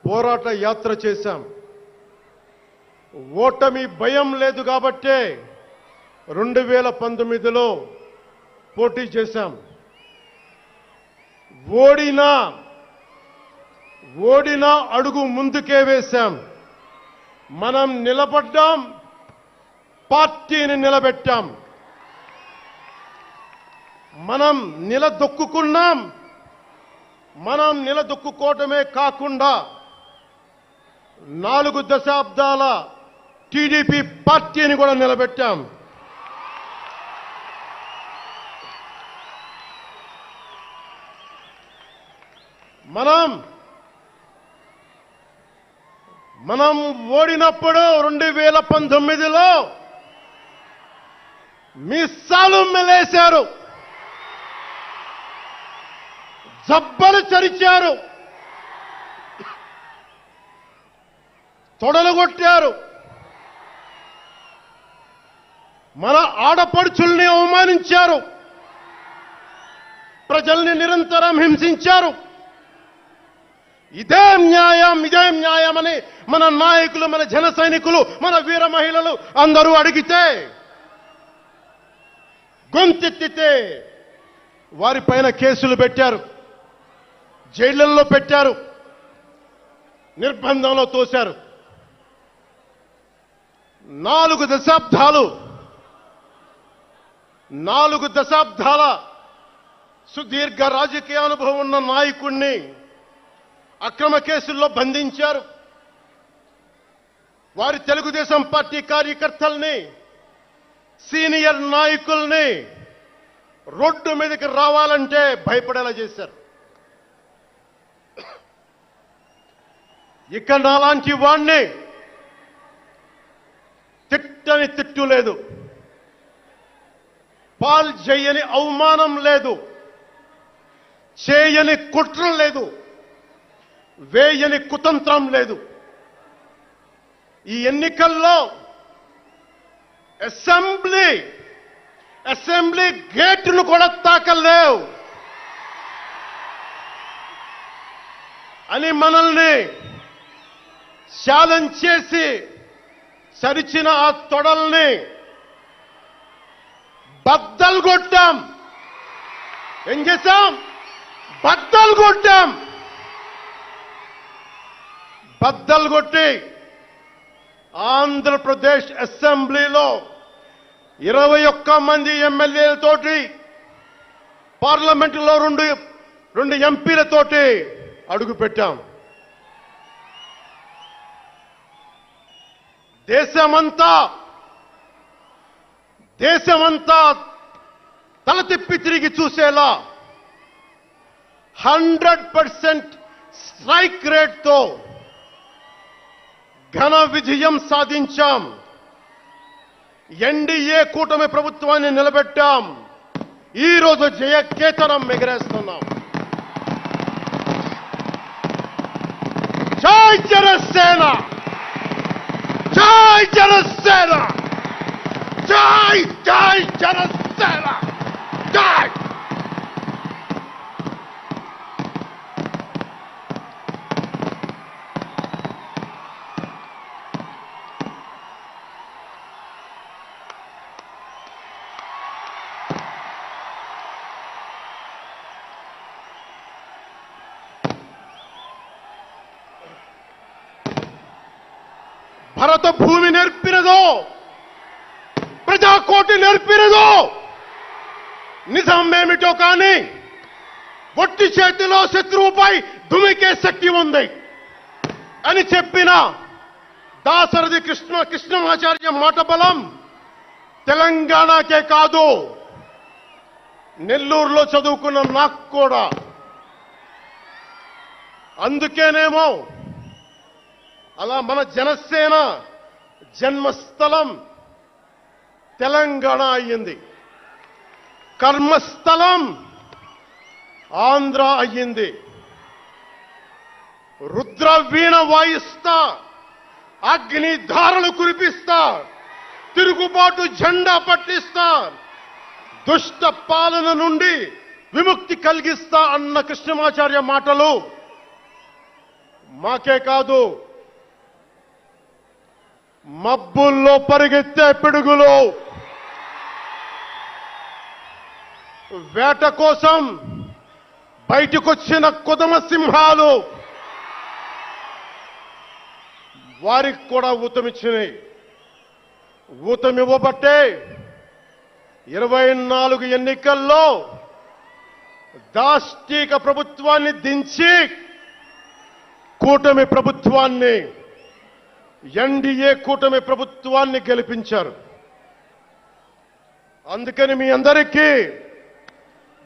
పోరాట యాత్ర చేశాం. ఓటమి భయం లేదు కాబట్టే 2019లో పోటీ చేశాం. ఓడినా అడుగు ముందుకే వేశాం. మనం నిలబడ్డాం, పార్టీని నిలబెట్టాం. మనం నిలదొక్కుకున్నాం. మనం నిలదొక్కుకోవటమే కాకుండా 4 దశాబ్దాల టీడీపీ పార్టీని కూడా నిలబెట్టాం. మనం ఓడినప్పుడు 2019లో మీసాలు మెలేశారు, జబ్బలు చరిచారు, తొడలు కొట్టారు, మన ఆడపడుచుల్ని అవమానించారు, ప్రజల్ని నిరంతరం హింసించారు. ఇదే న్యాయం అని మన నాయకులు, మన జన సైనికులు, మన వీర మహిళలు అందరూ అడిగితే, గొంతెత్తితే వారిపైన కేసులు పెట్టారు, జైళ్లలో పెట్టారు, నిర్బంధంలో తోశారు. 4 దశాబ్దాల సుదీర్ఘ రాజకీయ అనుభవం ఉన్న నాయకుణ్ణి అక్రమ కేసుల్లో బంధించారు. వారి తెలుగుదేశం పార్టీ కార్యకర్తల్ని, సీనియర్ నాయకుల్ని రోడ్డు మీదకి రావాలంటే భయపడేలా చేశారు. ఇక నాలాంటి వాణ్ణి తిట్టని తిట్టు లేదు, పాల్ చేయని అవమానం లేదు, చేయని కుట్ర లేదు, వేయని కుతంత్రం లేదు. ఈ ఎన్నికల్లో అసెంబ్లీ గేటును కూడా తాకలేవు అని మనల్ని ఛాలెంజ్ చేసి సరిచిన ఆ తొడల్ని బద్దలు కొట్టాం. ఏం చేశాం? బద్దలు కొట్టాం. బద్దలు కొట్టి ఆంధ్రప్రదేశ్ అసెంబ్లీలో 21 మంది ఎమ్మెల్యేలతోటి, పార్లమెంటులో 2 ఎంపీలతోటి అడుగుపెట్టాం. దేశమంతా తల తిప్పి తిరిగి చూసేలా 100% స్ట్రైక్ రేట్తో ఘన విజయం సాధించాం. ఎన్డీఏ కూటమి ప్రభుత్వాన్ని నిలబెట్టాం. ఈ రోజు జయకేతనం ఎగరేస్తున్నాం. జై జనసేన, జై జనసేన, జై జై జనసేన, జై. భరత భూమి నేర్పినదో, ప్రజాకోటి నేర్పినదో, నిజమేమిటో కానీ ఒట్టి చేతిలో శత్రువుపై దుమికే శక్తి ఉంది అని చెప్పిన దాశరథి కృష్ణమాచార్య మాట బలం తెలంగాణకే కాదు, నెల్లూరులో చదువుకున్న నాకు కూడా. అందుకేనేమో అలా మన జనసేన జన్మస్థలం తెలంగాణ అయ్యింది, కర్మస్థలం ఆంధ్ర అయ్యింది. రుద్ర వీణ వాయిస్తా, అగ్ని ధారలు కురిపిస్తా, తిరుగుబాటు జెండా పట్టిస్తా, దుష్ట పాలన నుండి విముక్తి కలిగిస్తా అన్న కృష్ణమాచార్య మాటలు మాకే కాదు, మబ్బుల్లో పరిగెత్తే పిడుగులు, వేట కోసం బయటకొచ్చిన కొదమ సింహాలు వారికి కూడా ఊతమిచ్చినాయి. ఊతమివ్వబట్టే 24 ఎన్నికల్లో దాష్టీక ప్రభుత్వాన్ని దించి కూటమి ప్రభుత్వాన్ని, ఎన్డీఏ కూటమి ప్రభుత్వాన్ని గెలిపించారు. అందుకని మీ అందరికీ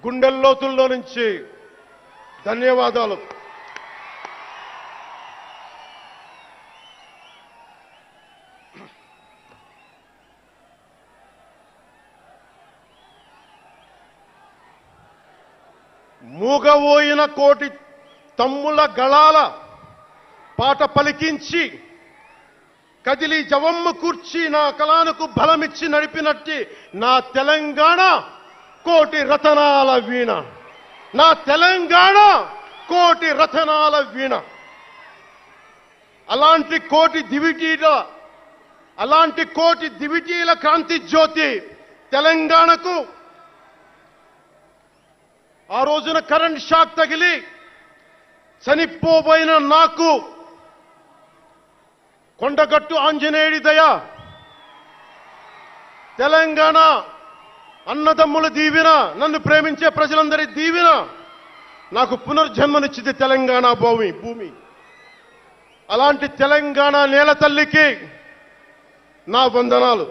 గుండెల్లోతుల్లో నుంచి ధన్యవాదాలు. మూగవోయిన కోటి తమ్ముల గళాల పాట పలికించి కదిలి జవమ్మ కూర్చి నా కళానికి బలమిచ్చి నడిపినట్టి నా తెలంగాణ కోటి రతనాల వీణ, నా తెలంగాణ కోటి రతనాల వీణ. అలాంటి కోటి దివిటీల క్రాంతి జ్యోతి తెలంగాణకు ఆ రోజున కరెంట్ షాక్ తగిలి చనిపోబోయిన నాకు కొండగట్టు ఆంజనేయుడి దయ, తెలంగాణ అన్నదమ్ముల దీవెన, నన్ను ప్రేమించే ప్రజలందరి దీవెన నాకు పునర్జన్మనిచ్చింది తెలంగాణ భూమి. అలాంటి తెలంగాణ నేల తల్లికి నా వందనాలు,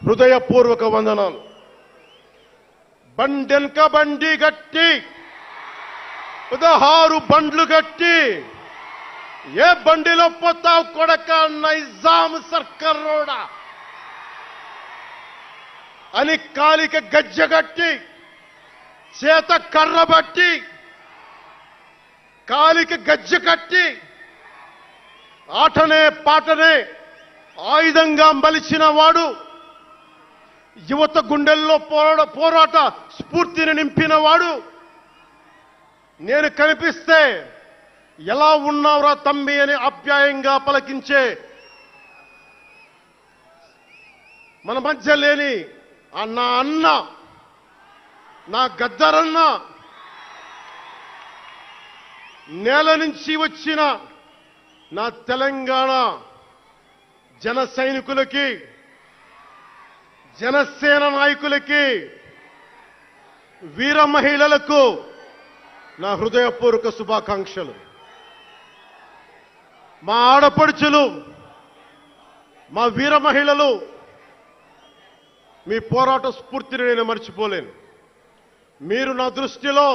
హృదయపూర్వక వందనాలు. బండెనక బండి గట్టి 16 బండ్లు గట్టి ఏ బండిలో పోతావు కొడక నైజాం సర్కార్ రోడా అని కాలిక గజ్జగట్టి చేత కర్ర బట్టి కాలిక గజ్జ కట్టి ఆటనే పాటనే ఆయుధంగా మలిచిన వాడు, యువత గుండెల్లో పోరాట స్ఫూర్తిని నింపిన వాడు, నేను కనిపిస్తే ఎలా ఉన్నావురా తమ్మి అని ఆప్యాయంగా పలకించే మన మధ్య లేని నా అన్న, నా గద్దరన్న, నేల నుంచి వచ్చిన నా తెలంగాణ జన సైనికులకి, జనసేన నాయకులకి, వీర మహిళలకు నా హృదయపూర్వక శుభాకాంక్షలు. మా ఆడపడుచులు, మా వీర మహిళలు, మీ పోరాట స్ఫూర్తిని నేను మర్చిపోలేను. మీరు నా దృష్టిలో,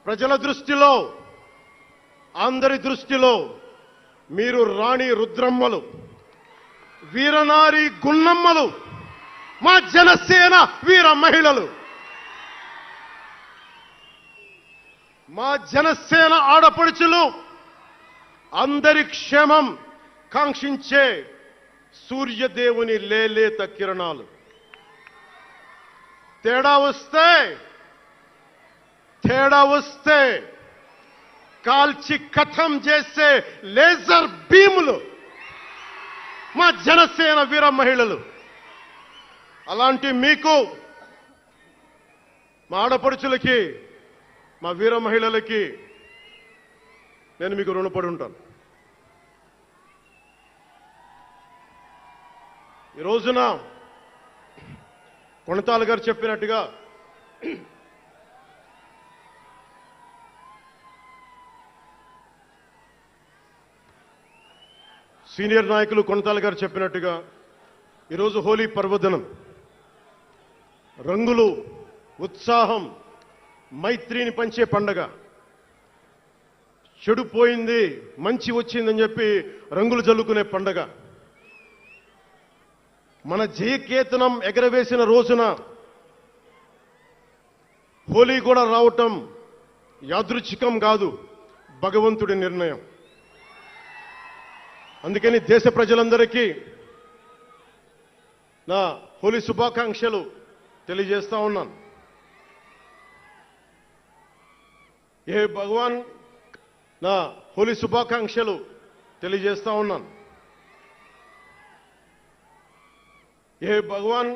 ప్రజల దృష్టిలో, అందరి దృష్టిలో మీరు రాణి రుద్రమ్మలు, వీరనారి గున్నమ్మలు, మా జనసేన వీర మహిళలు. మా జనసేన ఆడపడుచులు అందరి క్షేమం కాంక్షించే సూర్యదేవుని లేలేత కిరణాలు. తేడా వస్తే కాల్చి కథం చేసే లేజర్ బీములు మా జనసేన వీర మహిళలు. అలాంటి మీకు, మా ఆడపడుచులకి, మా వీర మహిళలకి నేను మీకు రుణపడి ఉంటాను. ఈ రోజున కొణతాల గారు చెప్పినట్టుగా సీనియర్ నాయకులు కొణతాల గారు చెప్పినట్టుగా ఈరోజు హోలీ పర్వదినం. రంగులు, ఉత్సాహం, మైత్రిని పంచే పండగ. చెడు పోయింది, మంచి వచ్చిందని చెప్పి రంగులు జల్లుకునే పండగ. మన జయకేతనం ఎగరవేసిన రోజున హోలీ కూడా రావటం యాదృచ్ఛికం కాదు, భగవంతుడి నిర్ణయం. అందుకని దేశ ప్రజలందరికీ నా హోలీ శుభాకాంక్షలు తెలియజేస్తా ఉన్నాను. ఏ భగవాన్ నా హోలీ శుభాకాంక్షలు తెలియజేస్తా ఉన్నాను। ये भगवान